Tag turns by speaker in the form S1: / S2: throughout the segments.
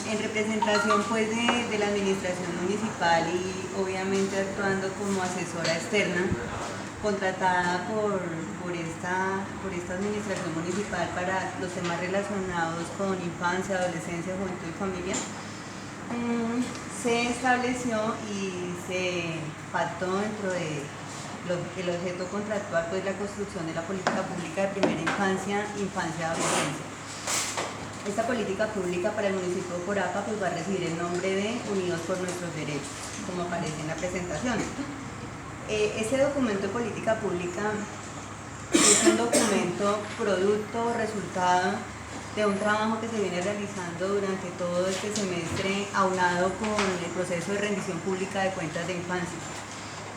S1: En representación pues de la administración municipal y obviamente actuando como asesora externa contratada por esta administración municipal para los temas relacionados con infancia, adolescencia, juventud y familia, se estableció y se pactó dentro de el objeto contractual pues la construcción de la política pública de primera infancia, infancia y adolescencia. Esta política pública para el municipio de Corapa pues va a recibir el nombre de Unidos por Nuestros Derechos, como aparece en la presentación. Este documento de política pública es un documento producto, resultado de un trabajo que se viene realizando durante todo este semestre aunado con el proceso de rendición pública de cuentas de infancia.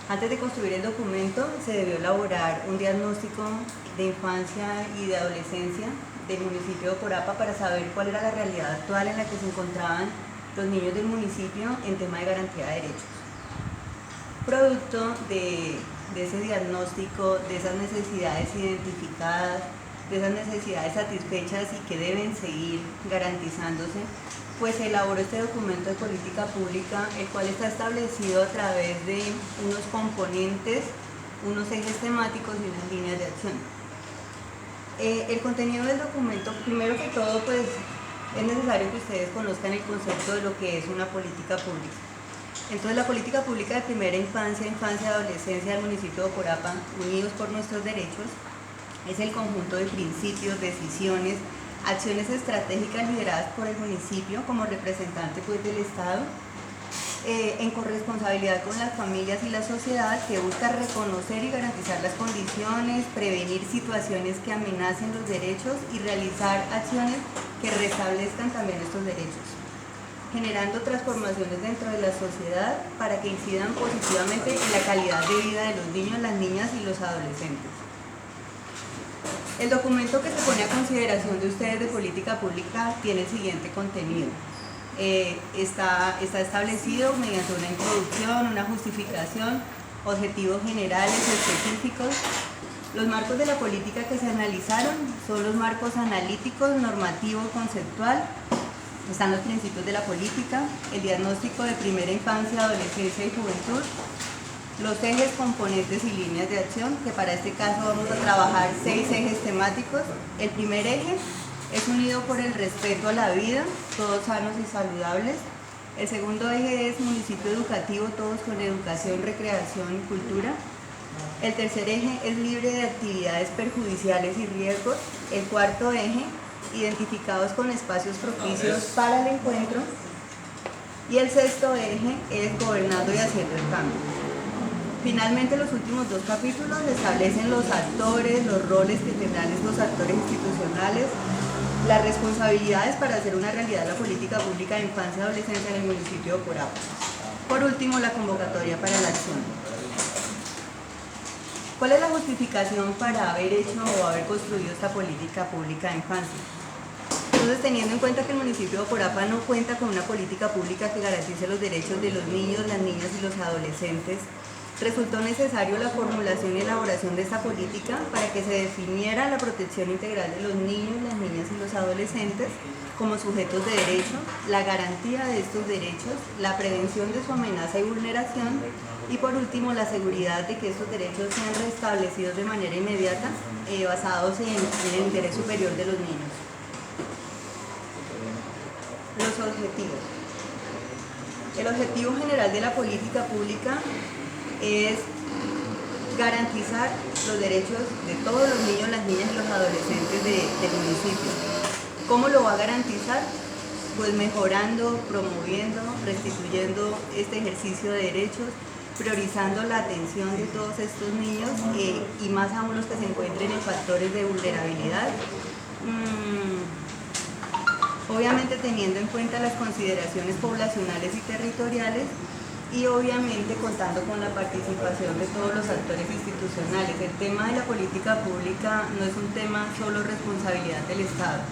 S1: Antes de construir el documento se debió elaborar un diagnóstico de infancia y de adolescencia del municipio de Corapa para saber cuál era la realidad actual en la que se encontraban los niños del municipio en tema de garantía de derechos. Producto de ese diagnóstico, de esas necesidades identificadas, de esas necesidades satisfechas y que deben seguir garantizándose, pues se elaboró este documento de política pública, el cual está establecido a través de unos componentes, unos ejes temáticos y unas líneas de acción. El contenido del documento, primero que todo, pues es necesario que ustedes conozcan el concepto de lo que es una política pública. Entonces, la política pública de primera infancia, infancia y adolescencia del municipio de Corapa, Unidos por Nuestros Derechos, es el conjunto de principios, decisiones, acciones estratégicas lideradas por el municipio como representante pues, del Estado, en corresponsabilidad con las familias y la sociedad, que busca reconocer y garantizar las condiciones, prevenir situaciones que amenacen los derechos y realizar acciones que restablezcan también estos derechos, generando transformaciones dentro de la sociedad para que incidan positivamente en la calidad de vida de los niños, las niñas y los adolescentes. El documento que se pone a consideración de ustedes de política pública tiene el siguiente contenido. Está establecido mediante una introducción, una justificación, objetivos generales, específicos. Los marcos de la política que se analizaron son los marcos analíticos, normativo, conceptual. Están los principios de la política, el diagnóstico de primera infancia, adolescencia y juventud, los ejes, componentes y líneas de acción, que para este caso vamos a trabajar 6 ejes temáticos. El primer eje es unido por el respeto a la vida, todos sanos y saludables. El segundo eje es municipio educativo, todos con educación, recreación y cultura. El tercer eje es libre de actividades perjudiciales y riesgos. El cuarto eje, identificados con espacios propicios para el encuentro. Y el sexto eje es gobernando y haciendo el cambio. Finalmente, los últimos 2 capítulos establecen los actores, los roles que tendrán estos actores institucionales, las responsabilidades para hacer una realidad la política pública de infancia y adolescencia en el municipio de Corapa. Por último, la convocatoria para la acción. ¿Cuál es la justificación para haber hecho o haber construido esta política pública de infancia? Entonces, teniendo en cuenta que el municipio de Corapa no cuenta con una política pública que garantice los derechos de los niños, las niñas y los adolescentes, resultó necesario la formulación y elaboración de esta política para que se definiera la protección integral de los niños, las niñas y los adolescentes como sujetos de derecho, la garantía de estos derechos, la prevención de su amenaza y vulneración y por último la seguridad de que estos derechos sean restablecidos de manera inmediata basados en el interés superior de los niños. Los objetivos. El objetivo general de la política pública es garantizar los derechos de todos los niños, las niñas y los adolescentes del municipio. ¿Cómo lo va a garantizar? Pues mejorando, promoviendo, restituyendo este ejercicio de derechos, priorizando la atención de todos estos niños y más aún los que se encuentren en factores de vulnerabilidad. Obviamente teniendo en cuenta las consideraciones poblacionales y territoriales y obviamente contando con la participación de todos los actores institucionales. El tema de la política pública no es un tema solo responsabilidad del Estado.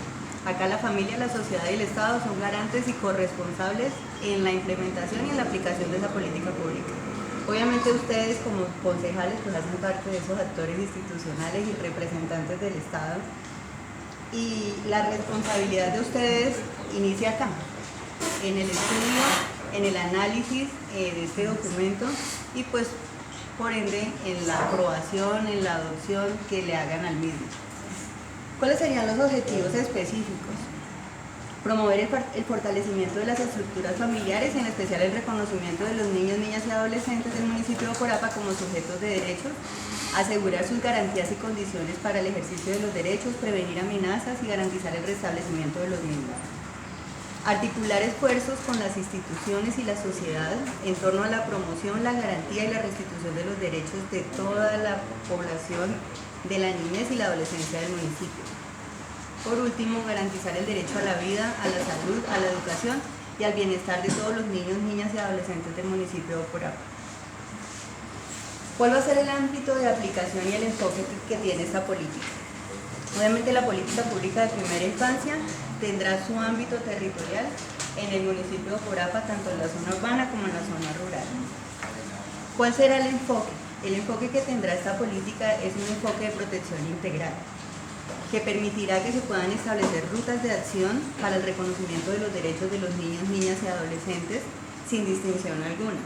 S1: Acá la familia, la sociedad y el Estado son garantes y corresponsables en la implementación y en la aplicación de esa política pública. Obviamente ustedes como concejales pues hacen parte de esos actores institucionales y representantes del Estado y la responsabilidad de ustedes inicia acá. en el estudio, en el análisis de este documento y pues por ende en la aprobación, en la adopción que le hagan al mismo. ¿Cuáles serían los objetivos específicos? Promover el fortalecimiento de las estructuras familiares, en especial el reconocimiento de los niños, niñas y adolescentes del municipio de Oporapa como sujetos de derechos, asegurar sus garantías y condiciones para el ejercicio de los derechos, prevenir amenazas y garantizar el restablecimiento de los mismos. Articular esfuerzos con las instituciones y la sociedad en torno a la promoción, la garantía y la restitución de los derechos de toda la población de la niñez y la adolescencia del municipio. Por último, garantizar el derecho a la vida, a la salud, a la educación y al bienestar de todos los niños, niñas y adolescentes del municipio de Oporapa. ¿Cuál va a ser el ámbito de aplicación y el enfoque que tiene esta política? Obviamente la política pública de primera infancia tendrá su ámbito territorial en el municipio de Oporapa, tanto en la zona urbana como en la zona rural. ¿Cuál será el enfoque? El enfoque que tendrá esta política es un enfoque de protección integral, que permitirá que se puedan establecer rutas de acción para el reconocimiento de los derechos de los niños, niñas y adolescentes sin distinción alguna,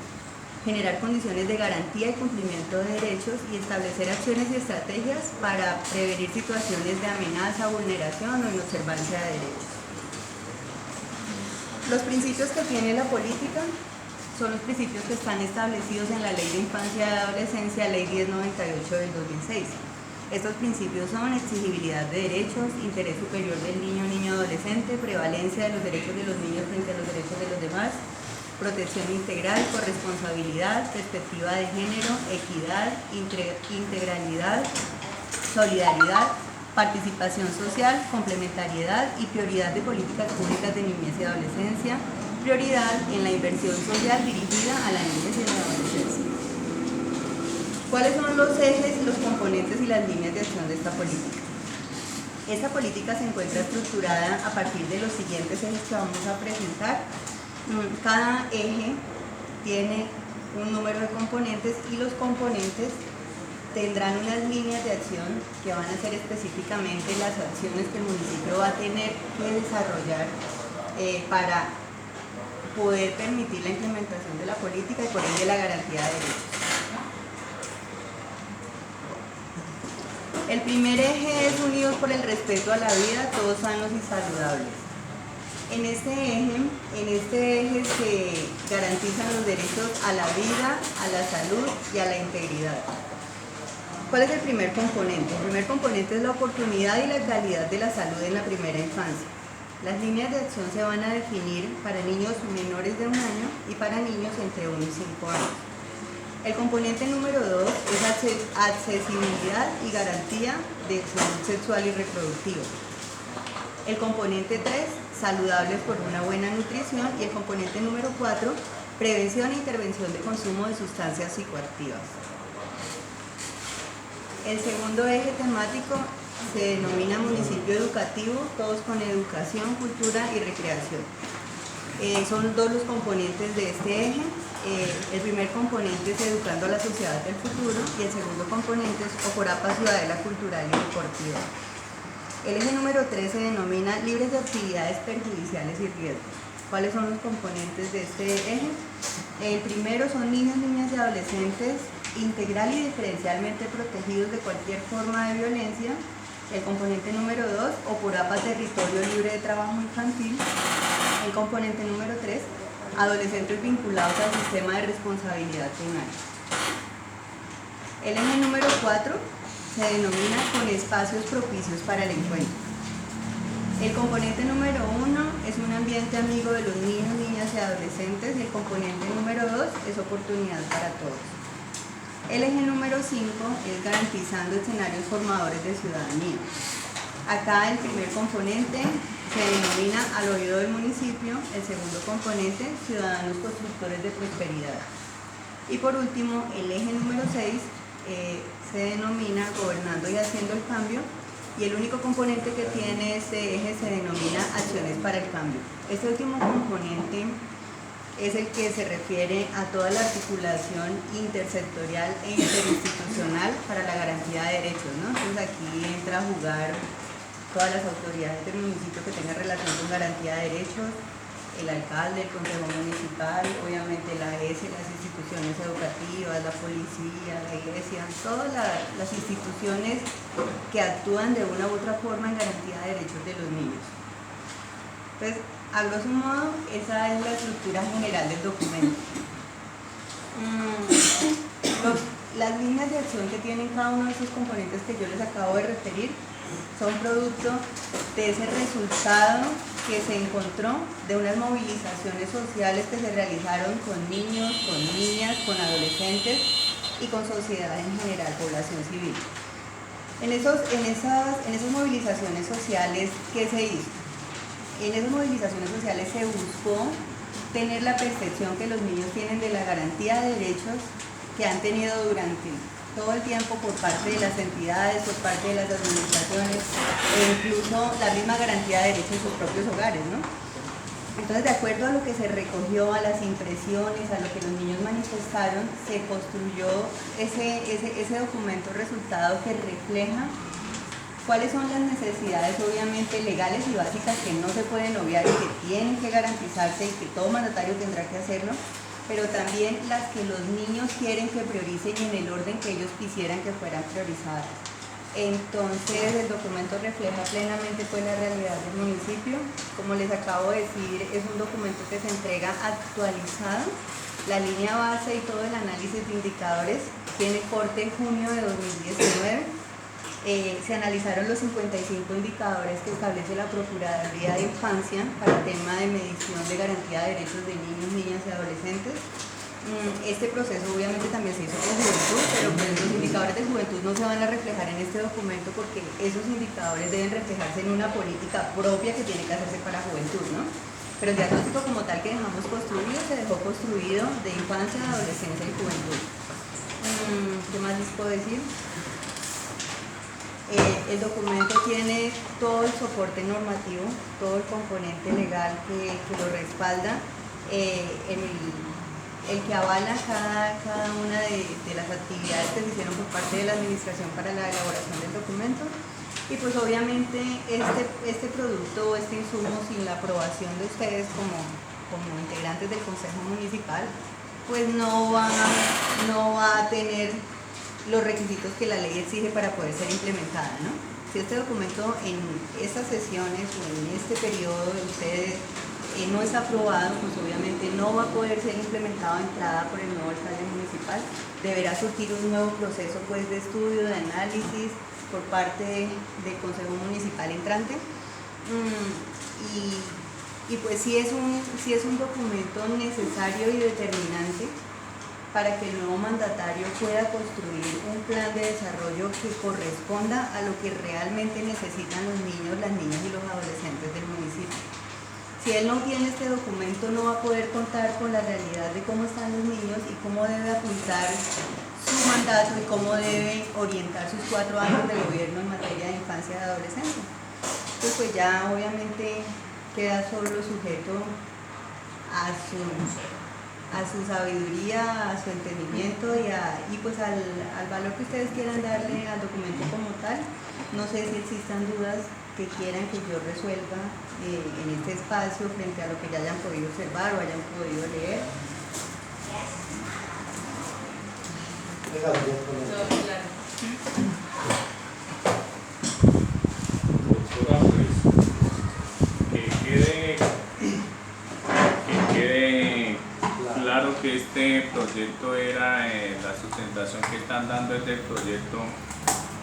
S1: generar condiciones de garantía y cumplimiento de derechos y establecer acciones y estrategias para prevenir situaciones de amenaza, vulneración o inobservancia de derechos. Los principios que tiene la política son los principios que están establecidos en la Ley de Infancia y Adolescencia, Ley 1098 del 2006. Estos principios son exigibilidad de derechos, interés superior del niño o niña adolescente, prevalencia de los derechos de los niños frente a los derechos de los demás, protección integral, corresponsabilidad, perspectiva de género, equidad, integralidad, solidaridad, participación social, complementariedad y prioridad de políticas públicas de niñez y adolescencia, prioridad en la inversión social dirigida a la niñez y la adolescencia. ¿Cuáles son los ejes, los componentes y las líneas de acción de esta política? Esta política se encuentra estructurada a partir de los siguientes ejes que vamos a presentar. Cada eje tiene un número de componentes y los componentes tendrán unas líneas de acción que van a ser específicamente las acciones que el municipio va a tener que desarrollar para poder permitir la implementación de la política y por ende la garantía de derechos. El primer eje es unidos por el respeto a la vida, todos sanos y saludables. En este eje se garantizan los derechos a la vida, a la salud y a la integridad. ¿Cuál es el primer componente? El primer componente es la oportunidad y la calidad de la salud en la primera infancia. Las líneas de acción se van a definir para niños menores de 1 año y para niños entre 1 y 5 años. El componente número 2 es accesibilidad y garantía de salud sexual y reproductiva. El componente 3, saludables por una buena nutrición. Y el componente número 4, prevención e intervención de consumo de sustancias psicoactivas. El segundo eje temático se denomina municipio educativo, todos con educación, cultura y recreación. Son dos los componentes de este eje. El primer componente es educando a la sociedad del futuro y el segundo componente es Oporapa ciudadela cultural y deportiva. El eje número 3 se denomina libres de actividades perjudiciales y riesgos. ¿Cuáles son los componentes de este eje? El primero son niños, niñas y adolescentes integral y diferencialmente protegidos de cualquier forma de violencia. El componente número 2, Oporapa territorio libre de trabajo infantil. El componente número 3, adolescentes vinculados al sistema de responsabilidad penal. El eje número 4 se denomina con espacios propicios para el encuentro. El componente número 1 es un ambiente amigo de los niños, niñas y adolescentes y el componente número 2 es oportunidad para todos. El eje número 5 es garantizando escenarios formadores de ciudadanía. Acá el primer componente se denomina al oído del municipio, el segundo componente, ciudadanos constructores de prosperidad. Y por último, el eje número 6 se denomina gobernando y haciendo el cambio, y el único componente que tiene este eje se denomina acciones para el cambio. Este último componente es el que se refiere a toda la articulación intersectorial e interinstitucional para la garantía de derechos, ¿no? Entonces aquí entra a jugar todas las autoridades del municipio que tengan relación con garantía de derechos, el alcalde, el consejo municipal, obviamente la ESE, las instituciones educativas, la policía, la iglesia, todas las instituciones que actúan de una u otra forma en garantía de derechos de los niños. Entonces, a grosso modo, esa es la estructura general del documento. Las líneas de acción que tienen cada uno de esos componentes que yo les acabo de referir son producto de ese resultado que se encontró de unas movilizaciones sociales que se realizaron con niños, con niñas, con adolescentes y con sociedad en general, población civil. En esas movilizaciones sociales, ¿qué se hizo? En esas movilizaciones sociales se buscó tener la percepción que los niños tienen de la garantía de derechos que han tenido durante todo el tiempo por parte de las entidades, por parte de las administraciones e incluso la misma garantía de derechos en sus propios hogares, ¿no? Entonces, de acuerdo a lo que se recogió, a las impresiones, a lo que los niños manifestaron, se construyó ese documento resultado que refleja cuáles son las necesidades obviamente legales y básicas que no se pueden obviar y que tienen que garantizarse y que todo mandatario tendrá que hacerlo, pero también las que los niños quieren que prioricen y en el orden que ellos quisieran que fueran priorizadas. Entonces el documento refleja plenamente pues la realidad del municipio. Como les acabo de decir, es un documento que se entrega actualizado. La línea base y todo el análisis de indicadores tiene corte en junio de 2019. Se analizaron los 55 indicadores que establece la Procuraduría de Infancia para el tema de medición de garantía de derechos de niños, niñas y adolescentes. Este proceso obviamente también se hizo con juventud, pero pues los indicadores de juventud no se van a reflejar en este documento porque esos indicadores deben reflejarse en una política propia que tiene que hacerse para juventud, ¿no? Pero el diagnóstico como tal que dejamos construido se dejó construido de infancia, adolescencia y juventud. ¿Qué más les puedo decir? El documento tiene todo el soporte normativo, todo el componente legal que lo respalda, el que avala cada una de las actividades que se hicieron por parte de la administración para la elaboración del documento. Y pues obviamente este producto o este insumo sin la aprobación de ustedes como integrantes del Consejo Municipal, pues no va a tener los requisitos que la ley exige para poder ser implementada, ¿no? Si este documento en estas sesiones o en este periodo de ustedes no es aprobado, pues obviamente no va a poder ser implementado de entrada por el nuevo alcalde municipal. Deberá surgir un nuevo proceso pues, de estudio, de análisis por parte del Consejo Municipal entrante. Y pues sí es un documento necesario y determinante para que el nuevo mandatario pueda construir un plan de desarrollo que corresponda a lo que realmente necesitan los niños, las niñas y los adolescentes del municipio. Si él no tiene este documento, no va a poder contar con la realidad de cómo están los niños y cómo debe apuntar su mandato y cómo debe orientar sus 4 años de gobierno en materia de infancia y adolescencia. Entonces, pues ya obviamente queda solo sujeto a su sabiduría, a su entendimiento y pues al valor que ustedes quieran darle al documento como tal. No sé si existan dudas que quieran que yo resuelva en este espacio frente a lo que ya hayan podido observar o hayan podido leer.
S2: Doctora, pues que quede claro que este proyecto era la sustentación que están dando es del proyecto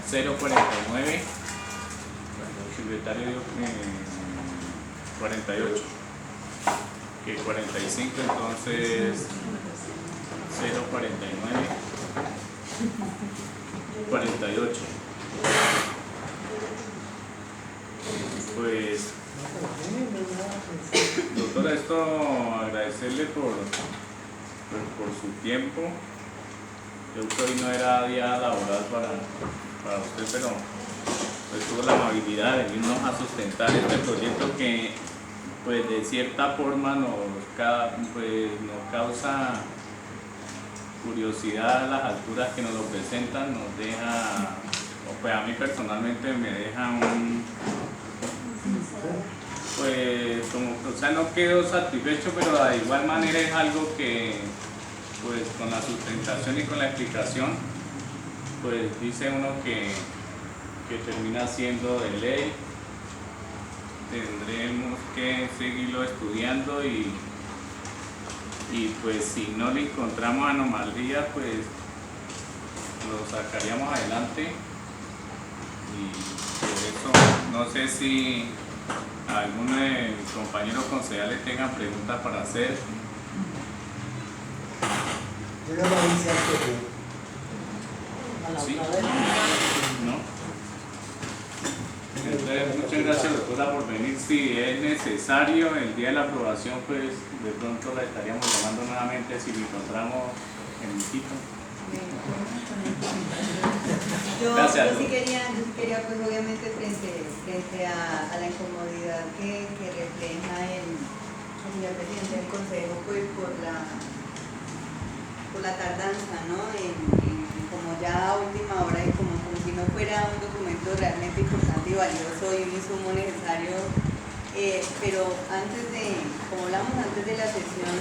S2: 049, el secretario dijo que 48, que 45, entonces 049, 48. Pues, doctora, esto agradecerle por su tiempo. Yo creo que hoy no era día laboral para usted, pero pues tuvo la amabilidad de venirnos a sustentar este proyecto que pues de cierta forma nos causa curiosidad a las alturas que nos lo presentan, nos deja, o pues a mí personalmente me deja pues como, o sea, no quedó satisfecho, pero de igual manera es algo que, pues con la sustentación y con la explicación, pues dice uno que termina siendo de ley. Tendremos que seguirlo estudiando y pues si no le encontramos anomalía, pues lo sacaríamos adelante. Y por eso no sé si alguno de mis compañeros concejales tengan preguntas para hacer.
S3: Yo no lo hice antes.
S2: ¿Sí? ¿No? Entonces, muchas gracias, doctora, por venir. Si es necesario el día de la aprobación, pues de pronto la estaríamos llamando nuevamente si lo encontramos en el sitio.
S1: Yo sí quería pues obviamente frente a la incomodidad que refleja el señor presidente del Consejo, pues por la tardanza, ¿no? Como ya a última hora y como si no fuera un documento realmente importante y valioso y un insumo necesario, pero como hablamos antes de la sesión,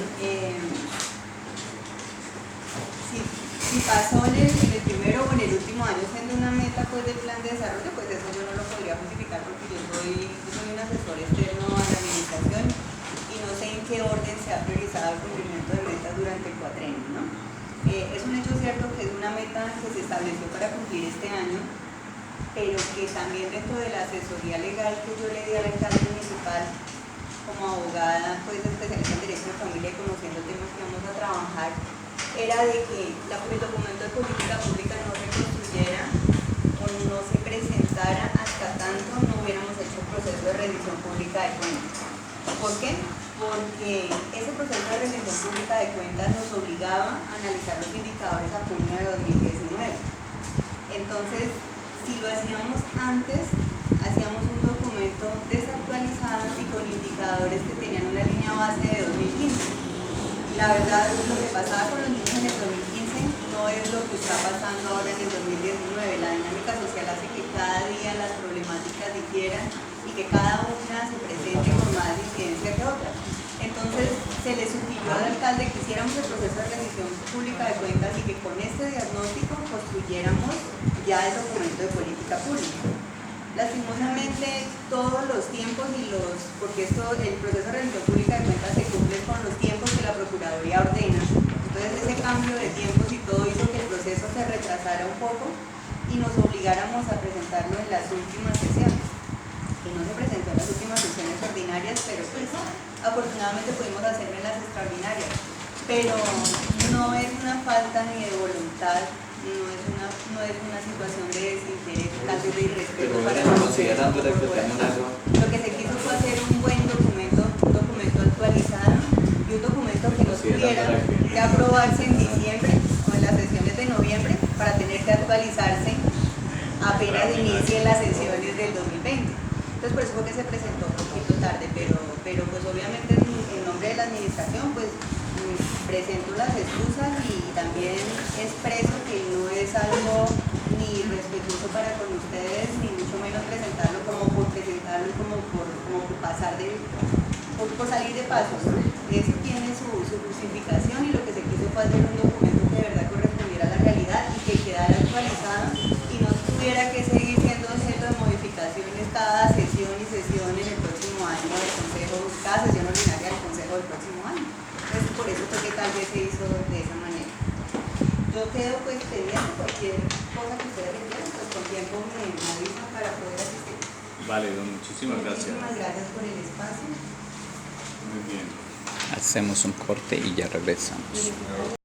S1: si pasó en el primero o en el último año siendo una meta pues del plan de desarrollo, pues eso yo no lo podría justificar porque yo soy un asesor externo a la administración y no sé en qué orden se ha priorizado el cumplimiento de metas durante el cuatrenio, ¿no? Es un hecho cierto que es una meta que se estableció para cumplir este año, pero que también dentro de la asesoría legal que yo le di al alcalde municipal como abogada pues especialista en derecho de familia y conociendo temas que vamos a trabajar, era de que el documento de política pública no se construyera o no se presentara hasta tanto no hubiéramos hecho el proceso de rendición pública de cuentas. ¿Por qué? Porque ese proceso de rendición pública de cuentas nos obligaba a analizar los indicadores a junio de 2019. Entonces, si lo hacíamos antes, hacíamos un documento desactualizado y con indicadores que tenían una línea base de 2015. La verdad, lo que pasaba con los niños en el 2015 no es lo que está pasando ahora en el 2019. La dinámica social hace que cada día las problemáticas difieran y que cada una se presente con más incidencia que otra. Entonces, se le sugirió al alcalde que hiciéramos el proceso de rendición pública de cuentas y que con este diagnóstico construyéramos ya el documento de política pública. Lastimosamente, todos los tiempos porque el proceso de rendición pública de cuentas se cumple con los tiempos que la Procuraduría ordena. Entonces, ese cambio de tiempos y todo hizo que el proceso se retrasara un poco y nos obligáramos a presentarlo en las últimas sesiones. Que no se presentó en las últimas sesiones ordinarias, pero pues afortunadamente pudimos hacerlo en las extraordinarias. Pero no es una falta ni de voluntad, no es una situación de desinterés, tal vez de irrespeto para nosotros. Lo que se quiso fue hacer un buen documento, un documento actualizado y un documento que no tuviera que aprobarse en diciembre o en las sesiones de noviembre para tener que actualizarse apenas inicien las sesiones del 2020. Entonces por eso fue que se presentó un poquito tarde, pero pues obviamente en nombre de la administración pues presento las excusas y también expreso que no es algo ni respetuoso para con ustedes, ni mucho menos presentarlo como por presentarlo y como por pasar por salir de pasos. Eso tiene su justificación y lo que se quiso fue hacer un documento que de verdad correspondiera a la realidad y que quedara actualizado y no tuviera que seguir siendo objeto de modificaciones cada sesión y sesión en el próximo año del Consejo, cada sesión ordinaria del Consejo del próximo año. Entonces, por eso fue que tal vez se hizo de esa manera. Yo quedo pues pendiente cualquier cosa que ustedes requieran, pues con tiempo me avisan para poder asistir.
S2: Vale, muchísimas gracias.
S1: Muchísimas gracias por el espacio.
S2: Muy bien.
S4: Hacemos un corte y ya regresamos.